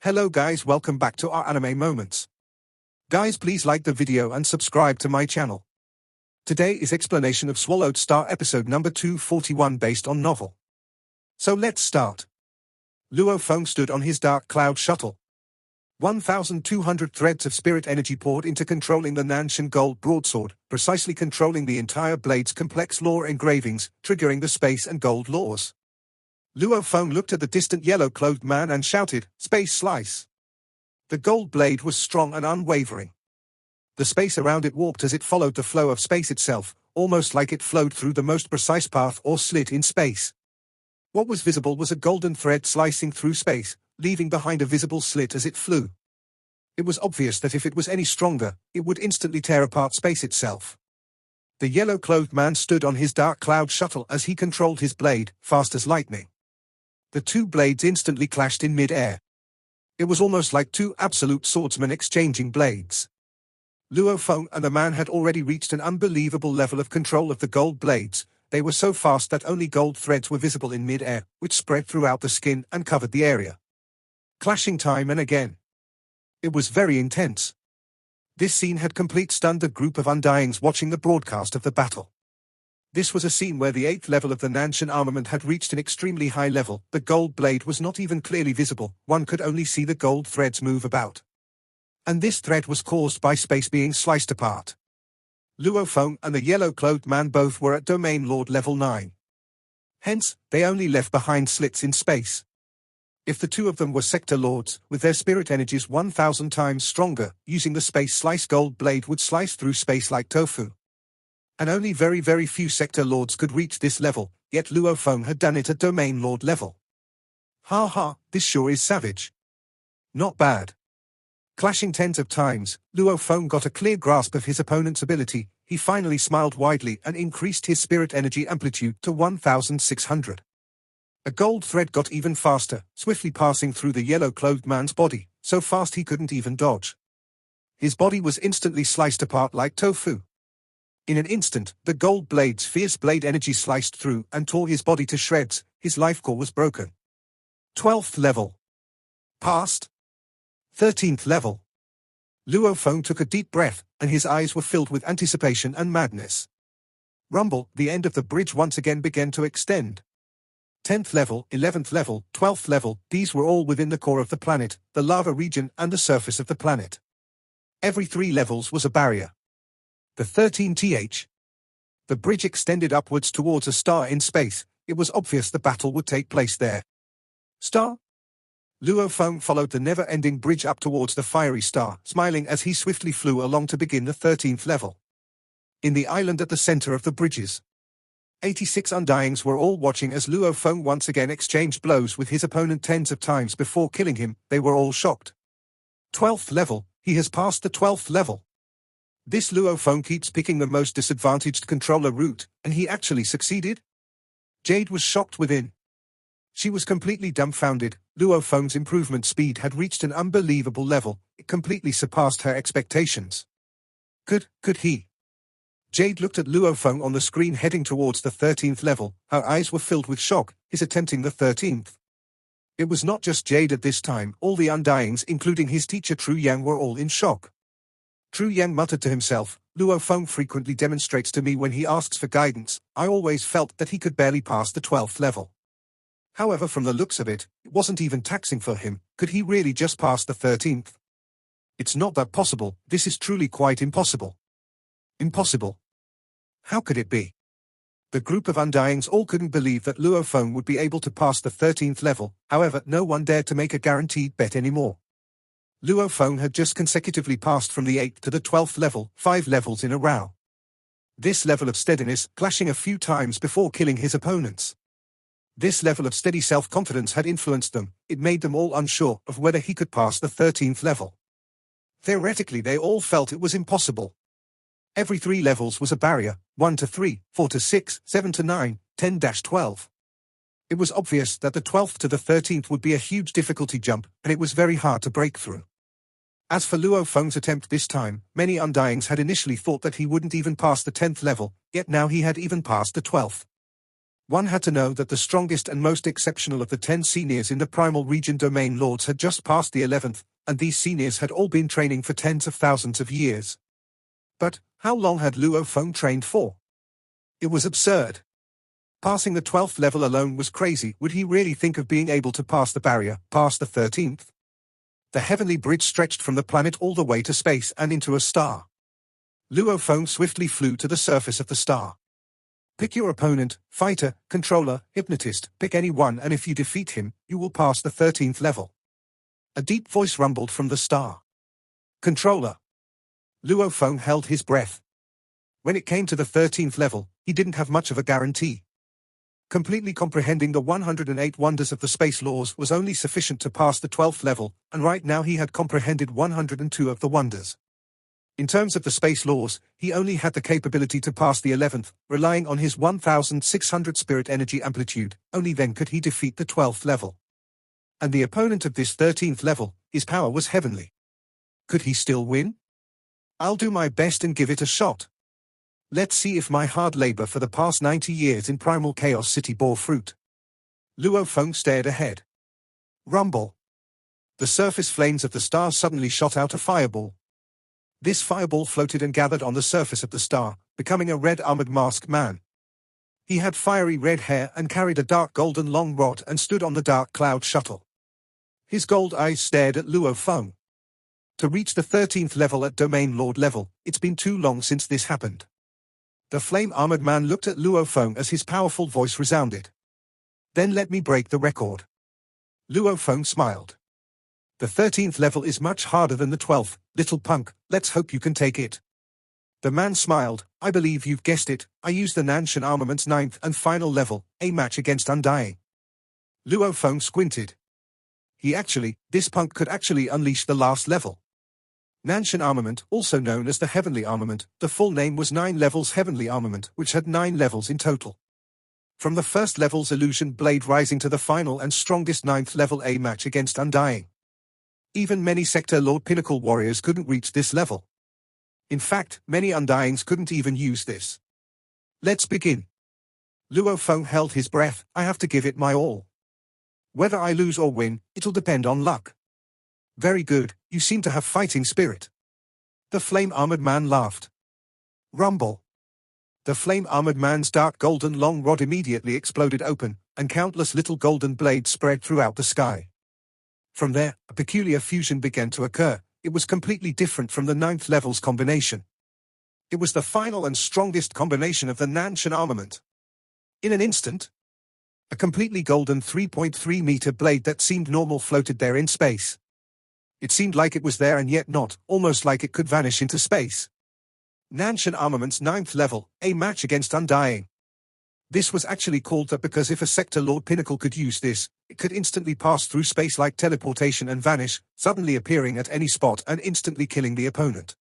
Hello guys, welcome back to our anime moments. Guys, please like the video and subscribe to my channel. Today is explanation of Swallowed Star episode number 241 based on novel. So let's start. Luo Feng stood on his dark cloud shuttle. 1,200 threads of spirit energy poured into controlling the Nanshan gold broadsword, precisely controlling the entire blade's complex lore engravings, triggering the space and gold laws. Luo Feng looked at the distant yellow-clothed man and shouted, "Space slice!" The gold blade was strong and unwavering. The space around it warped as it followed the flow of space itself, almost like it flowed through the most precise path or slit in space. What was visible was a golden thread slicing through space, leaving behind a visible slit as it flew. It was obvious that if it was any stronger, it would instantly tear apart space itself. The yellow-clothed man stood on his dark cloud shuttle as he controlled his blade, fast as lightning. The two blades instantly clashed in mid-air. It was almost like two absolute swordsmen exchanging blades. Luo Feng and the man had already reached an unbelievable level of control of the gold blades. They were so fast that only gold threads were visible in mid-air, which spread throughout the skin and covered the area. Clashing time and again. It was very intense. This scene had complete stunned a group of Undyings watching the broadcast of the battle. This was a scene where the 8th level of the Nanshan armament had reached an extremely high level. The gold blade was not even clearly visible, one could only see the gold threads move about. And this thread was caused by space being sliced apart. Luo Feng and the yellow-clothed man both were at Domain Lord level 9. Hence, they only left behind slits in space. If the two of them were Sector Lords, with their spirit energies 1,000 times stronger, using the space slice gold blade would slice through space like tofu. And only very few Sector Lords could reach this level, yet Luo Feng had done it at Domain Lord level. Ha ha, this sure is savage. Not bad. Clashing tens of times, Luo Feng got a clear grasp of his opponent's ability. He finally smiled widely and increased his spirit energy amplitude to 1,600. A gold thread got even faster, swiftly passing through the yellow-clothed man's body, so fast he couldn't even dodge. His body was instantly sliced apart like tofu. In an instant, the gold blade's fierce blade energy sliced through and tore his body to shreds. His life core was broken. 12th level. Passed. 13th level. Luo Feng took a deep breath, and his eyes were filled with anticipation and madness. Rumble, the end of the bridge once again began to extend. 10th level, 11th level, 12th level, these were all within the core of the planet, the lava region and the surface of the planet. Every 3 levels was a barrier. The 13th. The bridge extended upwards towards a star in space. It was obvious the battle would take place there. Star? Luo Feng followed the never-ending bridge up towards the fiery star, smiling as he swiftly flew along to begin the 13th level. In the island at the center of the bridges, 86 Undyings were all watching as Luo Feng once again exchanged blows with his opponent tens of times before killing him. They were all shocked. 12th level, he has passed the 12th level. This Luo Feng keeps picking the most disadvantaged controller route, and he actually succeeded? Jade was shocked within. She was completely dumbfounded. Luo Feng's improvement speed had reached an unbelievable level. It completely surpassed her expectations. Could he? Jade looked at Luo Feng on the screen heading towards the 13th level. Her eyes were filled with shock. He's attempting the 13th. It was not just Jade at this time. All the Undyings, including his teacher Tru Yang, were all in shock. Tru Yang muttered to himself, "Luo Feng frequently demonstrates to me when he asks for guidance. I always felt that he could barely pass the 12th level. However, from the looks of it, it wasn't even taxing for him. Could he really just pass the 13th? It's not that possible. This is truly quite impossible." Impossible? How could it be? The group of Undyings all couldn't believe that Luo Feng would be able to pass the 13th level. However, no one dared to make a guaranteed bet anymore. Luo Feng had just consecutively passed from the 8th to the 12th level, 5 levels in a row. This level of steadiness, clashing a few times before killing his opponents. This level of steady self-confidence had influenced them. It made them all unsure of whether he could pass the 13th level. Theoretically, they all felt it was impossible. Every 3 levels was a barrier, 1 to 3, 4 to 6, 7 to 9, 10-12. It was obvious that the 12th to the 13th would be a huge difficulty jump, and it was very hard to break through. As for Luo Feng's attempt this time, many Undyings had initially thought that he wouldn't even pass the 10th level, yet now he had even passed the 12th. One had to know that the strongest and most exceptional of the 10 seniors in the primal region domain lords had just passed the 11th, and these seniors had all been training for tens of thousands of years. But how long had Luo Feng trained for? It was absurd. Passing the 12th level alone was crazy. Would he really think of being able to pass the barrier, past the 13th? The heavenly bridge stretched from the planet all the way to space and into a star. Luo Feng swiftly flew to the surface of the star. Pick your opponent, fighter, controller, hypnotist, pick any one, and if you defeat him, you will pass the 13th level. A deep voice rumbled from the star. Controller. Luo Feng held his breath. When it came to the 13th level, he didn't have much of a guarantee. Completely comprehending the 108 wonders of the space laws was only sufficient to pass the 12th level, and right now he had comprehended 102 of the wonders. In terms of the space laws, he only had the capability to pass the 11th, relying on his 1,600 spirit energy amplitude. Only then could he defeat the 12th level. And the opponent of this 13th level, his power was heavenly. Could he still win? I'll do my best and give it a shot. Let's see if my hard labor for the past 90 years in Primal Chaos City bore fruit. Luo Feng stared ahead. Rumble. The surface flames of the star suddenly shot out a fireball. This fireball floated and gathered on the surface of the star, becoming a red armored masked man. He had fiery red hair and carried a dark golden long rod and stood on the dark cloud shuttle. His gold eyes stared at Luo Feng. To reach the 13th level at Domain Lord level, it's been too long since this happened. The flame-armored man looked at Luo Feng as his powerful voice resounded. Then let me break the record. Luo Feng smiled. The 13th level is much harder than the 12th, little punk, let's hope you can take it. The man smiled. I believe you've guessed it, I used the Nanshan Armament's 9th and final level, a match against Undying. Luo Feng squinted. This punk could actually unleash the last level. Nanshan Armament, also known as the Heavenly Armament, the full name was 9 Levels Heavenly Armament, which had 9 levels in total. From the first level's illusion blade rising to the final and strongest 9th level a match against Undying. Even many Sector Lord Pinnacle warriors couldn't reach this level. In fact, many Undyings couldn't even use this. Let's begin. Luo Feng held his breath. I have to give it my all. Whether I lose or win, it'll depend on luck. Very good, you seem to have fighting spirit. The flame-armored man laughed. Rumble. The flame-armored man's dark golden long rod immediately exploded open, and countless little golden blades spread throughout the sky. From there, a peculiar fusion began to occur. It was completely different from the 9th level's combination. It was the final and strongest combination of the Nanshan armament. In an instant, a completely golden 3.3-meter blade that seemed normal floated there in space. It seemed like it was there and yet not, almost like it could vanish into space. Nanshan Armament's 9th level, a match against Undying. This was actually called that because if a Sector Lord Pinnacle could use this, it could instantly pass through space like teleportation and vanish, suddenly appearing at any spot and instantly killing the opponent.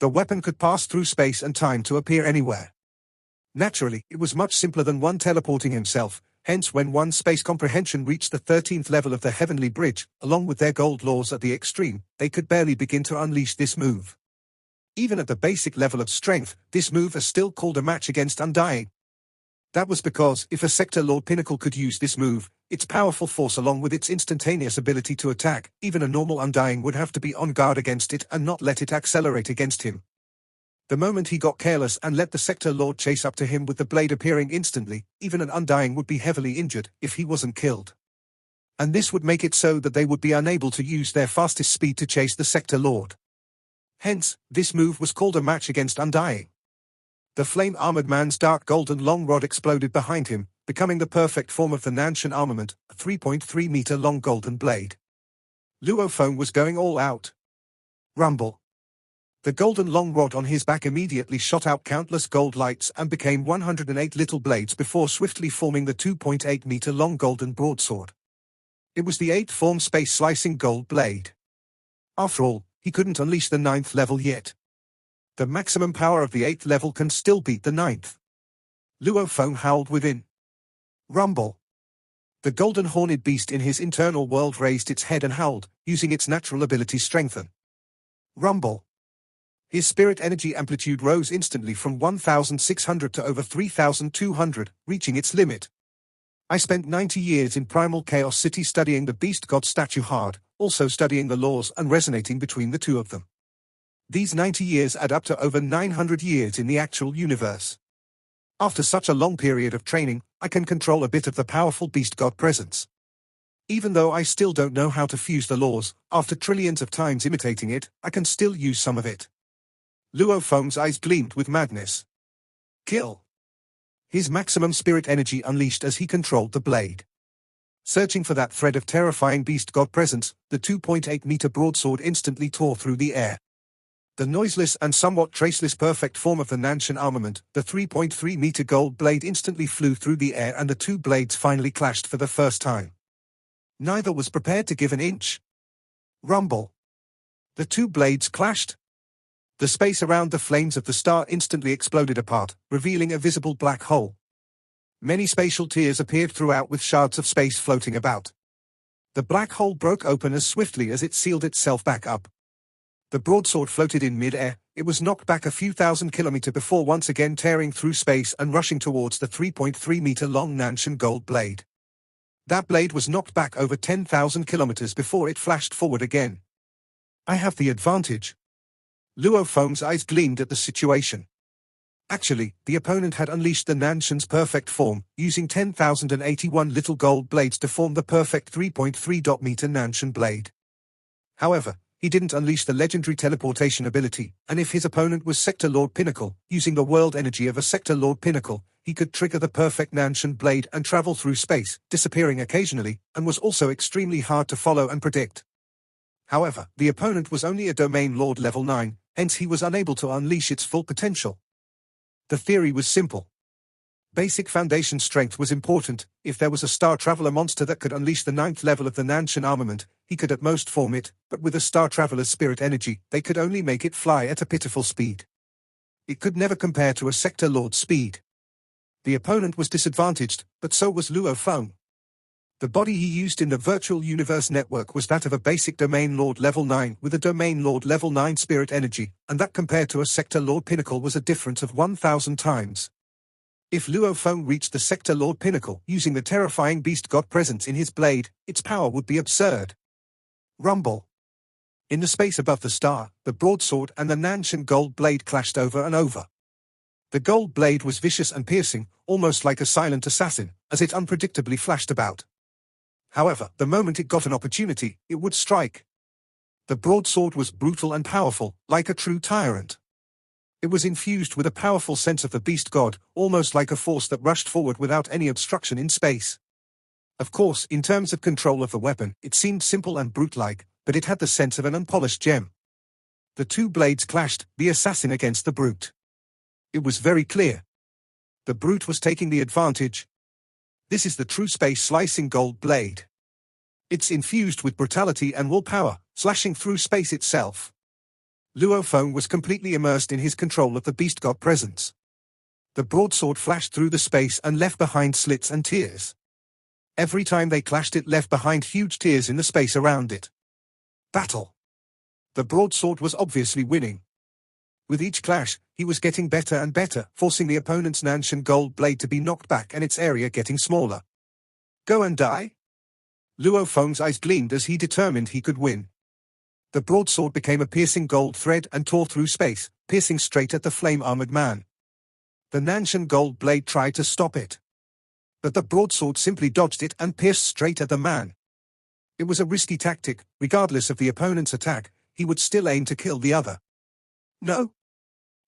The weapon could pass through space and time to appear anywhere. Naturally, it was much simpler than one teleporting himself, hence when one's space comprehension reached the 13th level of the Heavenly Bridge, along with their gold laws at the extreme, they could barely begin to unleash this move. Even at the basic level of strength, this move is still called a match against Undying. That was because, if a Sector Lord Pinnacle could use this move, its powerful force along with its instantaneous ability to attack, even a normal Undying would have to be on guard against it and not let it accelerate against him. The moment he got careless and let the Sector Lord chase up to him with the blade appearing instantly, even an Undying would be heavily injured if he wasn't killed. And this would make it so that they would be unable to use their fastest speed to chase the Sector Lord. Hence, this move was called a match against Undying. The flame-armored man's dark golden long rod exploded behind him, becoming the perfect form of the Nanshan armament, a 3.3-meter-long golden blade. Luo Feng was going all out. Rumble. The golden long rod on his back immediately shot out countless gold lights and became 108 little blades before swiftly forming the 2.8-meter-long golden broadsword. It was the 8th form space-slicing gold blade. After all, he couldn't unleash the 9th level yet. The maximum power of the 8th level can still beat the 9th. Luo Feng howled within. Rumble. The golden horned beast in his internal world raised its head and howled, using its natural ability strengthen. Rumble. His spirit energy amplitude rose instantly from 1,600 to over 3,200, reaching its limit. I spent 90 years in Primal Chaos City studying the Beast God statue hard, also studying the laws and resonating between the two of them. These 90 years add up to over 900 years in the actual universe. After such a long period of training, I can control a bit of the powerful Beast God presence. Even though I still don't know how to fuse the laws, after trillions of times imitating it, I can still use some of it. Luo Feng's eyes gleamed with madness. Kill! His maximum spirit energy unleashed as he controlled the blade. Searching for that thread of terrifying Beast God presence, the 2.8-meter broadsword instantly tore through the air. The noiseless and somewhat traceless perfect form of the Nanshan armament, the 3.3-meter gold blade instantly flew through the air and the two blades finally clashed for the first time. Neither was prepared to give an inch. Rumble. The two blades clashed. The space around the flames of the star instantly exploded apart, revealing a visible black hole. Many spatial tears appeared throughout with shards of space floating about. The black hole broke open as swiftly as it sealed itself back up. The broadsword floated in mid-air. It was knocked back a few thousand kilometers before once again tearing through space and rushing towards the 3.3-meter-long Nanshan gold blade. That blade was knocked back over 10,000 kilometers before it flashed forward again. I have the advantage. Luo Feng's eyes gleamed at the situation. Actually, the opponent had unleashed the Nanshan's perfect form, using 10,081 little gold blades to form the perfect 3.3-meter Nanshan blade. However, he didn't unleash the legendary teleportation ability, and if his opponent was Sector Lord Pinnacle, using the world energy of a Sector Lord Pinnacle, he could trigger the perfect Nanshan blade and travel through space, disappearing occasionally, and was also extremely hard to follow and predict. However, the opponent was only a Domain Lord level 9, hence he was unable to unleash its full potential. The theory was simple. Basic foundation strength was important. If there was a Star Traveler monster that could unleash the 9th level of the Nanshan armament, he could at most form it, but with a Star Traveler's spirit energy, they could only make it fly at a pitiful speed. It could never compare to a Sector Lord's speed. The opponent was disadvantaged, but so was Luo Feng. The body he used in the virtual universe network was that of a basic Domain Lord level 9 with a Domain Lord level 9 spirit energy, and that compared to a Sector Lord Pinnacle was a difference of 1,000 times. If Luo Feng reached the Sector Lord Pinnacle using the terrifying Beast God presence in his blade, its power would be absurd. Rumble. In the space above the star, the broadsword and the Nanshan gold blade clashed over and over. The gold blade was vicious and piercing, almost like a silent assassin, as it unpredictably flashed about. However, the moment it got an opportunity, it would strike. The broadsword was brutal and powerful, like a true tyrant. It was infused with a powerful sense of the Beast God, almost like a force that rushed forward without any obstruction in space. Of course, in terms of control of the weapon, it seemed simple and brute-like, but it had the sense of an unpolished gem. The two blades clashed, the assassin against the brute. It was very clear. The brute was taking the advantage. This is the true space-slicing gold blade. It's infused with brutality and willpower, slashing through space itself. Luo Feng was completely immersed in his control of the Beast God presence. The broadsword flashed through the space and left behind slits and tears. Every time they clashed it left behind huge tears in the space around it. Battle. The broadsword was obviously winning. With each clash, he was getting better and better, forcing the opponent's Nanshan gold blade to be knocked back and its area getting smaller. Go and die? Luo Feng's eyes gleamed as he determined he could win. The broadsword became a piercing gold thread and tore through space, piercing straight at the flame-armored man. The Nanshan gold blade tried to stop it. But the broadsword simply dodged it and pierced straight at the man. It was a risky tactic. Regardless of the opponent's attack, he would still aim to kill the other. No.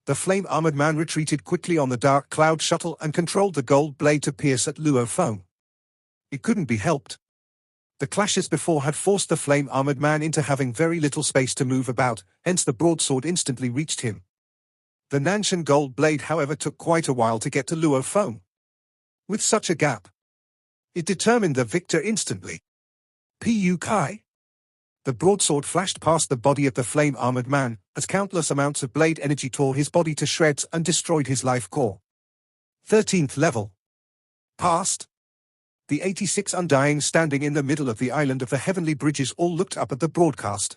The flame-armored man retreated quickly on the Dark Cloud shuttle and controlled the gold blade to pierce at Luo Feng. It couldn't be helped. The clashes before had forced the flame-armored man into having very little space to move about, hence the broadsword instantly reached him. The Nanshan gold blade, however, took quite a while to get to Luo Feng. With such a gap, it determined the victor instantly. Pu Kai. The broadsword flashed past the body of the flame-armored man, as countless amounts of blade energy tore his body to shreds and destroyed his life core. 13th level. Past. The 86 Undying standing in the middle of the island of the Heavenly Bridges all looked up at the broadcast.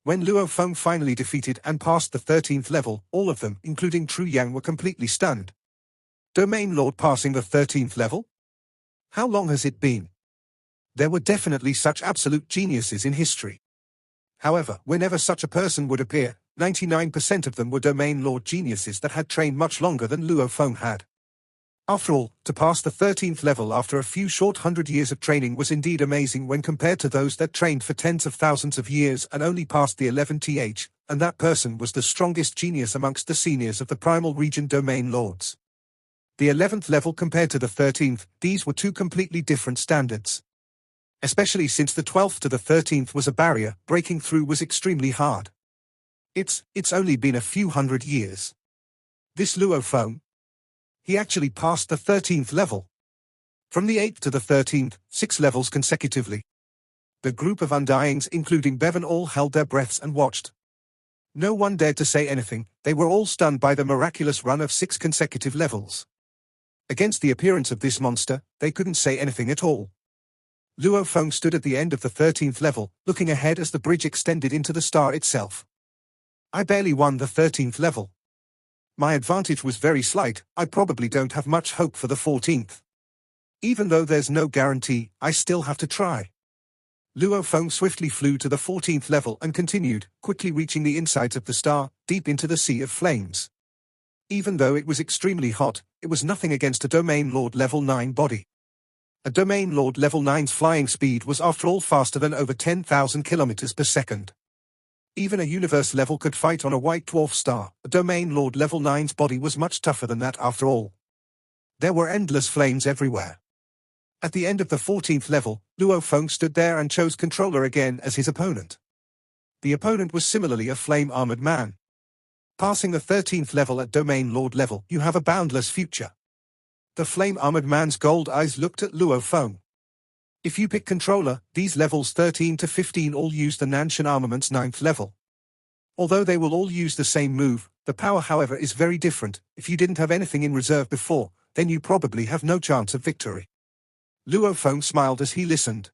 When Luo Feng finally defeated and passed the 13th level, all of them, including Tru Yang, were completely stunned. Domain Lord passing the 13th level? How long has it been? There were definitely such absolute geniuses in history. However, whenever such a person would appear, 99% of them were Domain Lord geniuses that had trained much longer than Luo Feng had. After all, to pass the 13th level after a few short 100 years of training was indeed amazing when compared to those that trained for tens of thousands of years and only passed the 11th, and that person was the strongest genius amongst the seniors of the Primal Region Domain Lords. The 11th level compared to the 13th, these were two completely different standards. Especially since the 12th to the 13th was a barrier, breaking through was extremely hard. It's only been a few hundred years. This Luo Feng, he actually passed the 13th level. From the 8th to the 13th, 6 levels consecutively. The group of Undyings, including Bevan, all held their breaths and watched. No one dared to say anything, they were all stunned by the miraculous run of 6 consecutive levels. Against the appearance of this monster, they couldn't say anything at all. Luo Feng stood at the end of the 13th level, looking ahead as the bridge extended into the star itself. I barely won the 13th level. My advantage was very slight, I probably don't have much hope for the 14th. Even though there's no guarantee, I still have to try. Luo Feng swiftly flew to the 14th level and continued, quickly reaching the insides of the star, deep into the sea of flames. Even though it was extremely hot, it was nothing against a Domain Lord Level 9 body. A Domain Lord Level 9's flying speed was after all faster than over 10,000 kilometers per second. Even a universe level could fight on a white dwarf star. A Domain Lord Level 9's body was much tougher than that after all. There were endless flames everywhere. At the end of the 14th level, Luo Feng stood there and chose Controller again as his opponent. The opponent was similarly a flame-armored man. Passing the 13th level at Domain Lord level, you have a boundless future. The flame-armored man's gold eyes looked at Luo Feng. If you pick Controller, these levels 13 to 15 all use the Nanshan Armament's 9th level. Although they will all use the same move, the power however is very different. If you didn't have anything in reserve before, then you probably have no chance of victory. Luo Feng smiled as he listened.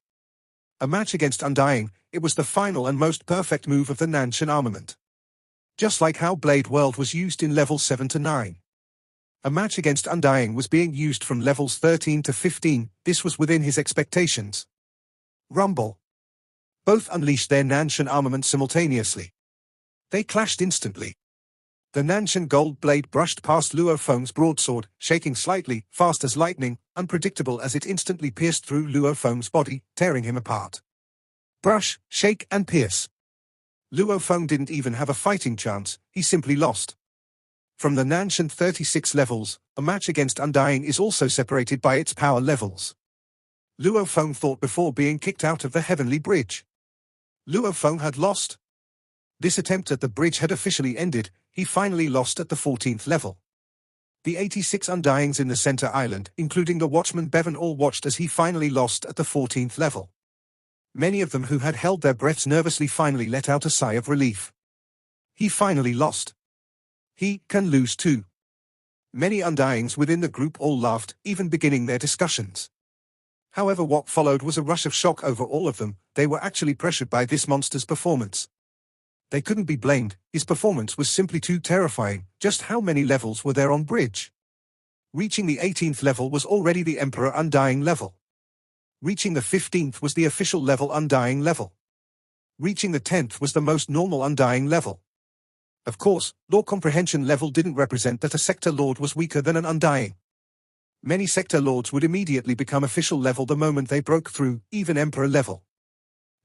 A match against Undying, it was the final and most perfect move of the Nanshan Armament. Just like how Blade World was used in levels 7 to 9. A match against Undying was being used from levels 13 to 15, this was within his expectations. Rumble. Both unleashed their Nanshan armament simultaneously. They clashed instantly. The Nanshan gold blade brushed past Luo Feng's broadsword, shaking slightly, fast as lightning, unpredictable as it instantly pierced through Luo Feng's body, tearing him apart. Brush, shake and pierce. Luo Feng didn't even have a fighting chance, he simply lost. From the Nanshan 36 levels, a match against Undying is also separated by its power levels. Luo Feng thought before being kicked out of the Heavenly Bridge. Luo Feng had lost. This attempt at the bridge had officially ended, he finally lost at the 14th level. The 86 Undyings in the center island, including the watchman Bevan, all watched as he finally lost at the 14th level. Many of them who had held their breaths nervously finally let out a sigh of relief. He finally lost. He can lose too. Many Undyings within the group all laughed, even beginning their discussions. However, what followed was a rush of shock over all of them. They were actually pressured by this monster's performance. They couldn't be blamed, his performance was simply too terrifying. Just how many levels were there on bridge? Reaching the 18th level was already the Emperor Undying level. Reaching the 15th was the official level Undying level. Reaching the 10th was the most normal Undying level. Of course, law comprehension level didn't represent that a sector lord was weaker than an Undying. Many sector lords would immediately become official level the moment they broke through, even Emperor level.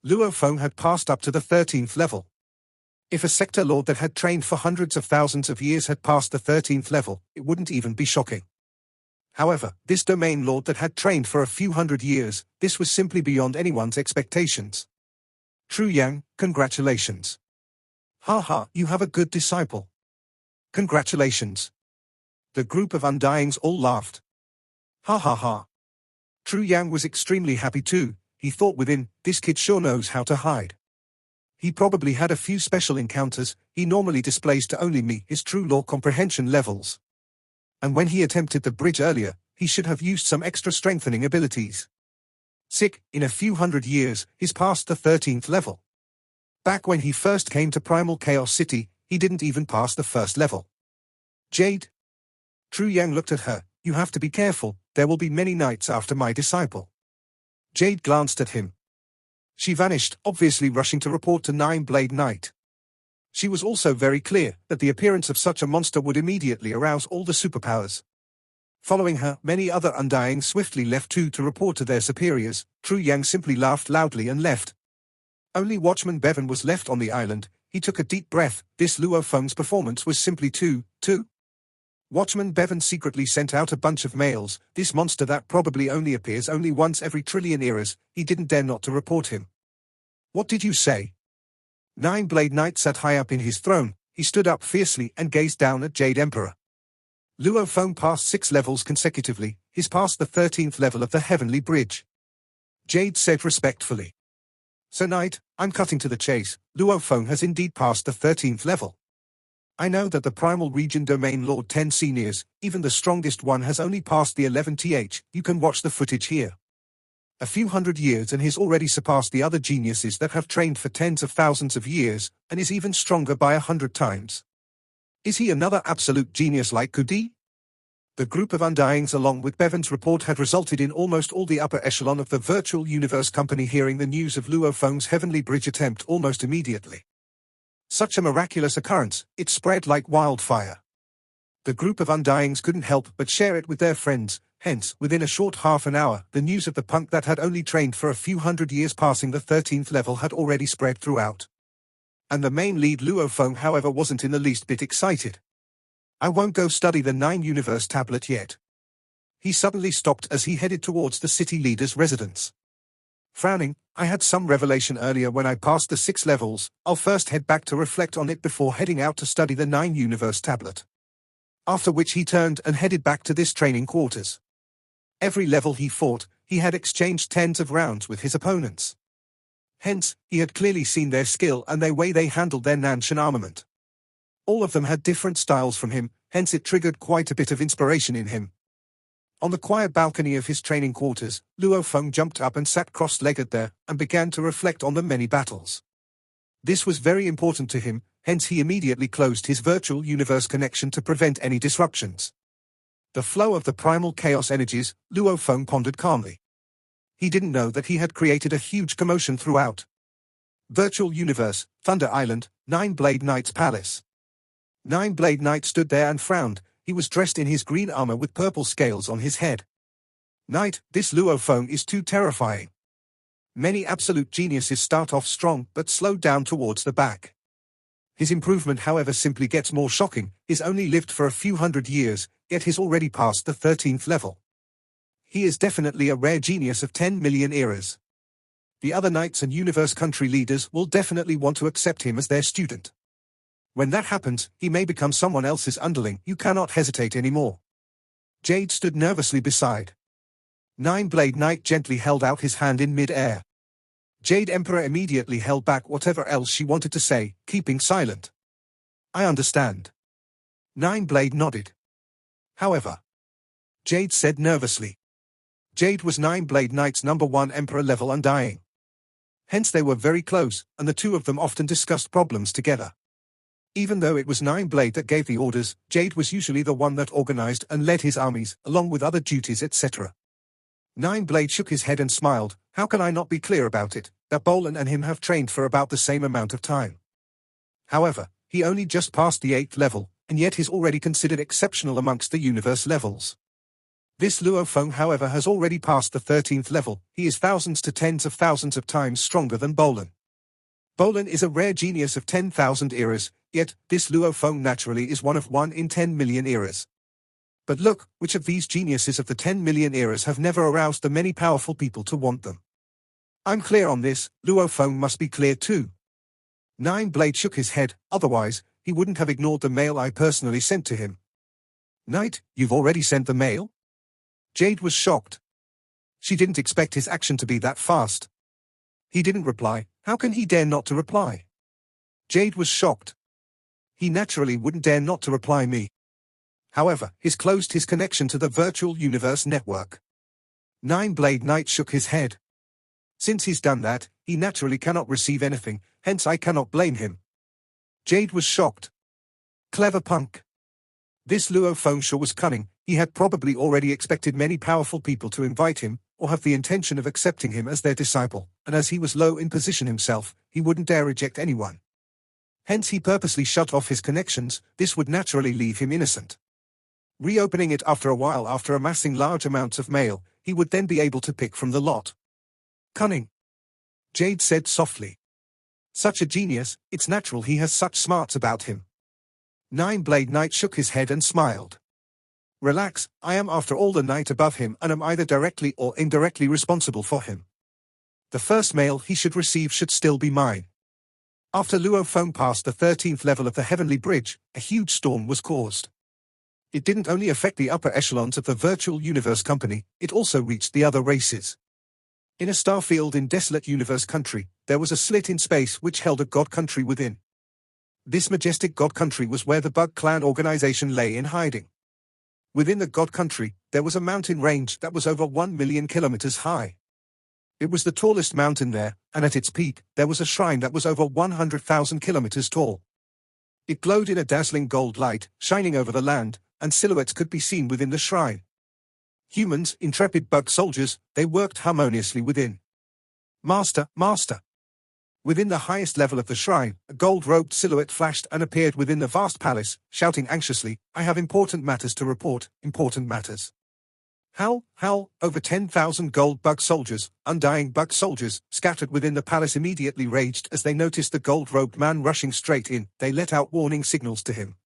Luo Feng had passed up to the 13th level. If a sector lord that had trained for hundreds of thousands of years had passed the 13th level, it wouldn't even be shocking. However, this domain lord that had trained for a few hundred years, this was simply beyond anyone's expectations. Tru Yang, congratulations. Ha, you have a good disciple. Congratulations. The group of Undyings all laughed. Ha. Tru Yang was extremely happy too, he thought within, this kid sure knows how to hide. He probably had a few special encounters, he normally displays to only me his true law comprehension levels. And when he attempted the bridge earlier, he should have used some extra strengthening abilities. Sick, in a few hundred years, he's past the 13th level. Back when he first came to Primal Chaos City, he didn't even pass the first level. Jade? Tru Yang looked at her. You have to be careful, there will be many nights after my disciple. Jade glanced at him. She vanished, obviously rushing to report to Nine-Blade Knight. She was also very clear that the appearance of such a monster would immediately arouse all the superpowers. Following her, many other Undying swiftly left too to report to their superiors. Tru Yang simply laughed loudly and left. Only Watchman Bevan was left on the island. He took a deep breath. This Luo Feng's performance was simply too. Watchman Bevan secretly sent out a bunch of mails. This monster that probably only appears only once every trillion eras, he didn't dare not to report him. What did you say? Nine-Blade Knight sat high up in his throne. He stood up fiercely and gazed down at Jade Emperor. Luo Feng passed 6 levels consecutively. He's past the 13th level of the Heavenly Bridge. Jade said respectfully. So Knight, I'm cutting to the chase. Luo Feng has indeed passed the 13th level. I know that the Primal Region Domain Lord 10 Seniors, even the strongest one, has only passed the 11th. You can watch the footage here. A few hundred years and he's already surpassed the other geniuses that have trained for tens of thousands of years, and is even stronger by 100 times. Is he another absolute genius like Kudi? The group of Undyings along with Bevan's report had resulted in almost all the upper echelon of the Virtual Universe Company hearing the news of Luo Feng's Heavenly Bridge attempt almost immediately. Such a miraculous occurrence, it spread like wildfire. The group of Undyings couldn't help but share it with their friends, hence, within a short half an hour, the news of the punk that had only trained for a few hundred years passing the 13th level had already spread throughout. And the main lead Luo Feng, however, wasn't in the least bit excited. I won't go study the 9-universe tablet yet. He suddenly stopped as he headed towards the city leader's residence. Frowning, I had some revelation earlier when I passed the 6 levels. I'll first head back to reflect on it before heading out to study the 9-universe tablet. After which he turned and headed back to this training quarters. Every level he fought, he had exchanged tens of rounds with his opponents. Hence, he had clearly seen their skill and the way they handled their Nanshan armament. All of them had different styles from him, hence it triggered quite a bit of inspiration in him. On the quiet balcony of his training quarters, Luo Feng jumped up and sat cross-legged there, and began to reflect on the many battles. This was very important to him, hence he immediately closed his virtual universe connection to prevent any disruptions. The flow of the primal chaos energies, Luo Feng pondered calmly. He didn't know that he had created a huge commotion throughout. Virtual Universe, Thunder Island, Nine-Blade Knight's Palace. Nine-Blade Knight stood there and frowned. He was dressed in his green armor with purple scales on his head. Knight, this Luo Feng is too terrifying. Many absolute geniuses start off strong but slow down towards the back. His improvement, however, simply gets more shocking. He's only lived for a few hundred years, yet he's already passed the 13th level. He is definitely a rare genius of 10 million eras. The other knights and universe country leaders will definitely want to accept him as their student. When that happens, he may become someone else's underling. You cannot hesitate anymore. Jade stood nervously beside. Nine-Blade Knight gently held out his hand in mid-air. Jade Emperor immediately held back whatever else she wanted to say, keeping silent. I understand. Nine-Blade nodded. However, Jade said nervously. Jade was Nine-Blade Knight's #1 Emperor level Undying. Hence they were very close, and the two of them often discussed problems together. Even though it was Nine-Blade that gave the orders, Jade was usually the one that organized and led his armies, along with other duties, etc. Nine-Blade shook his head and smiled. How can I not be clear about it, that Bolan and him have trained for about the same amount of time? However, he only just passed the 8th level, and yet he's already considered exceptional amongst the universe levels. This Luo Feng, however, has already passed the 13th level. He is thousands to tens of thousands of times stronger than Bolan. Bolan is a rare genius of 10,000 eras, yet this Luo Feng naturally is one of 1 in 10 million eras. But look, which of these geniuses of the 10 million eras have never aroused the many powerful people to want them? I'm clear on this, Luo Feng must be clear too. Nine-Blade shook his head, otherwise, he wouldn't have ignored the mail I personally sent to him. Knight, you've already sent the mail? Jade was shocked. She didn't expect his action to be that fast. He didn't reply. How can he dare not to reply? Jade was shocked. He naturally wouldn't dare not to reply me. However, he's closed his connection to the virtual universe network. Nine-Blade Knight shook his head. Since he's done that, he naturally cannot receive anything, hence I cannot blame him. Jade was shocked. Clever punk. This Luo Fengsha was cunning. He had probably already expected many powerful people to invite him, or have the intention of accepting him as their disciple, and as he was low in position himself, he wouldn't dare reject anyone. Hence he purposely shut off his connections. This would naturally leave him innocent. Reopening it after a while after amassing large amounts of mail, he would then be able to pick from the lot. Cunning. Jade said softly. Such a genius, it's natural he has such smarts about him. Nine-Blade Knight shook his head and smiled. Relax, I am after all the knight above him and am either directly or indirectly responsible for him. The first mail he should receive should still be mine. After Luo Feng passed the 13th level of the Heavenly Bridge, a huge storm was caused. It didn't only affect the upper echelons of the Virtual Universe Company, it also reached the other races. In a star field in Desolate Universe Country, there was a slit in space which held a god country within. This majestic god country was where the Bug Clan organization lay in hiding. Within the god country, there was a mountain range that was over 1 million kilometers high. It was the tallest mountain there, and at its peak, there was a shrine that was over 100,000 kilometers tall. It glowed in a dazzling gold light, shining over the land, and silhouettes could be seen within the shrine. Humans, intrepid bug soldiers, they worked harmoniously within. Master, Master! Within the highest level of the shrine, a gold-robed silhouette flashed and appeared within the vast palace, shouting anxiously, I have important matters to report, important matters. How, over 10,000 gold bug soldiers, undying bug soldiers, scattered within the palace immediately raged as they noticed the gold-robed man rushing straight in. They let out warning signals to him.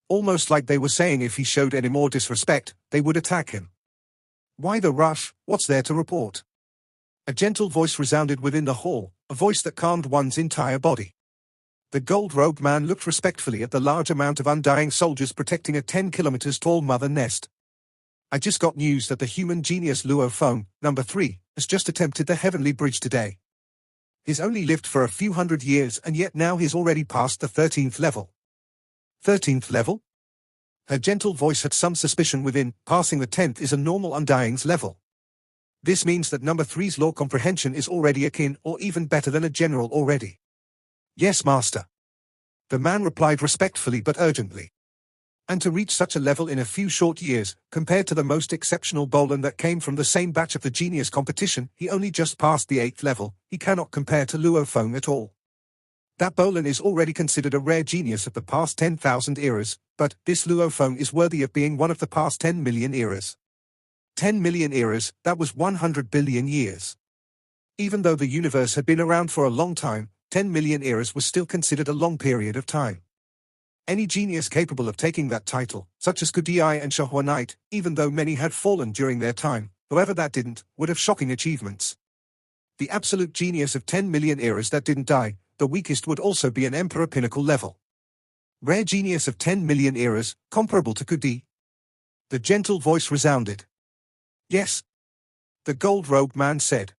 Almost like they were saying if he showed any more disrespect, they would attack him. Why the rush? What's there to report? A gentle voice resounded within the hall, a voice that calmed one's entire body. The gold-robed man looked respectfully at the large amount of undying soldiers protecting a 10 kilometers tall mother nest. I just got news that the human genius Luo Feng, number 3, has just attempted the Heavenly Bridge today. He's only lived for a few hundred years and yet now he's already passed the 13th level. 13th level? Her gentle voice had some suspicion within. Passing the 10th is a normal undying's level. This means that number 3's law comprehension is already akin or even better than a general already. Yes, Master. The man replied respectfully but urgently. And to reach such a level in a few short years, compared to the most exceptional Bolan that came from the same batch of the genius competition, he only just passed the 8th level. He cannot compare to Luo Feng at all. That Bolan is already considered a rare genius of the past 10,000 eras, but this Luo Feng is worthy of being one of the past 10 million eras. 10 million eras, that was 100 billion years. Even though the universe had been around for a long time, 10 million eras was still considered a long period of time. Any genius capable of taking that title, such as Kudai and Shahua Knight, even though many had fallen during their time, whoever that didn't, would have shocking achievements. The absolute genius of 10 million eras that didn't die, the weakest would also be an Emperor Pinnacle level. Rare genius of 10 million eras, comparable to Kudai. The gentle voice resounded. Yes. The gold-robed man said.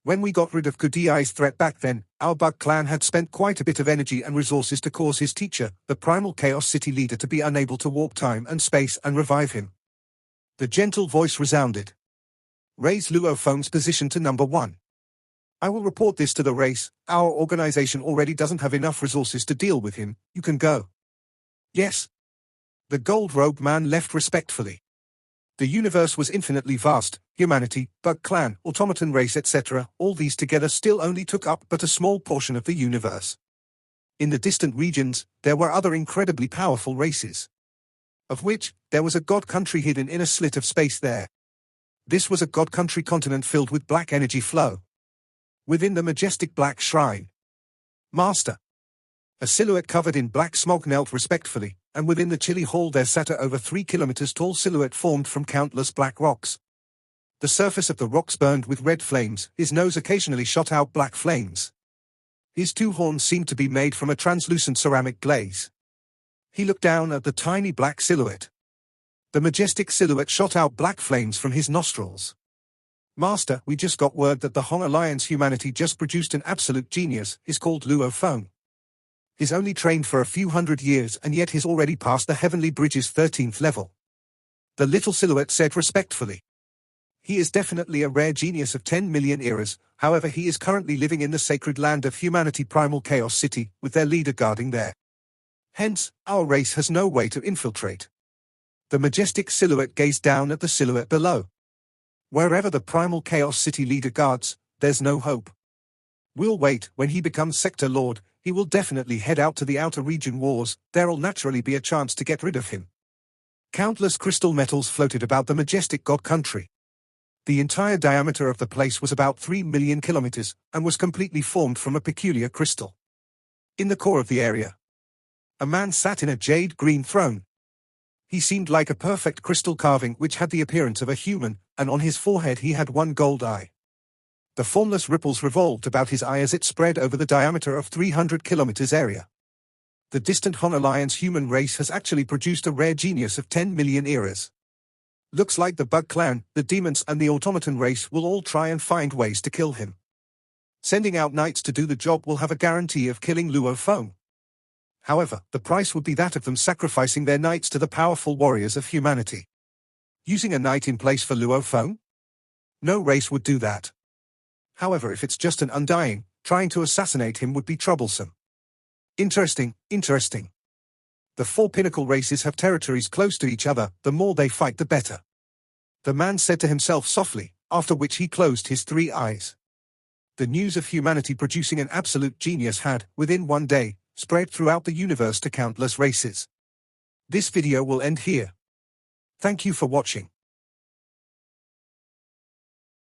When we got rid of Kudai's threat back then, our Bug Clan had spent quite a bit of energy and resources to cause his teacher, the Primal Chaos City leader, to be unable to warp time and space and revive him. The gentle voice resounded. Raise Luo Feng's position to number 1. I will report this to the race. Our organization already doesn't have enough resources to deal with him. You can go. Yes. The gold-robed man left respectfully. The universe was infinitely vast. Humanity, Bug Clan, automaton race, etc., all these together still only took up but a small portion of the universe. In the distant regions, there were other incredibly powerful races. Of which, there was a god country hidden in a slit of space there. This was a god country continent filled with black energy flow. Within the majestic black shrine, Master, a silhouette covered in black smoke knelt respectfully, and within the chilly hall there sat a over 3 kilometers tall silhouette formed from countless black rocks. The surface of the rocks burned with red flames, his nose occasionally shot out black flames. His 2 horns seemed to be made from a translucent ceramic glaze. He looked down at the tiny black silhouette. The majestic silhouette shot out black flames from his nostrils. Master, we just got word that the Hong Alliance humanity just produced an absolute genius. He's called Luo Feng. He's only trained for a few hundred years and yet he's already passed the Heavenly Bridge's 13th level. The little silhouette said respectfully. He is definitely a rare genius of 10 million eras, however he is currently living in the sacred land of humanity Primal Chaos City, with their leader guarding there. Hence, our race has no way to infiltrate. The majestic silhouette gazed down at the silhouette below. Wherever the Primal Chaos City leader guards, there's no hope. We'll wait. When he becomes Sector Lord, he will definitely head out to the outer region wars. There'll naturally be a chance to get rid of him. Countless crystal metals floated about the majestic god country. The entire diameter of the place was about 3 million kilometers, and was completely formed from a peculiar crystal. In the core of the area, a man sat in a jade-green throne. He seemed like a perfect crystal carving which had the appearance of a human, and on his forehead he had one gold eye. The formless ripples revolved about his eye as it spread over the diameter of 300 kilometers area. The distant Han Alliance human race has actually produced a rare genius of 10 million eras. Looks like the Bug Clan, the demons and the automaton race will all try and find ways to kill him. Sending out knights to do the job will have a guarantee of killing Luo Feng. However, the price would be that of them sacrificing their knights to the powerful warriors of humanity. Using a knight in place for Luo Feng? No race would do that. However, if it's just an undying, trying to assassinate him would be troublesome. Interesting. The 4 pinnacle races have territories close to each other, the more they fight the better. The man said to himself softly, after which he closed his 3 eyes. The news of humanity producing an absolute genius had, within one day, spread throughout the universe to countless races. This video will end here. Thank you for watching.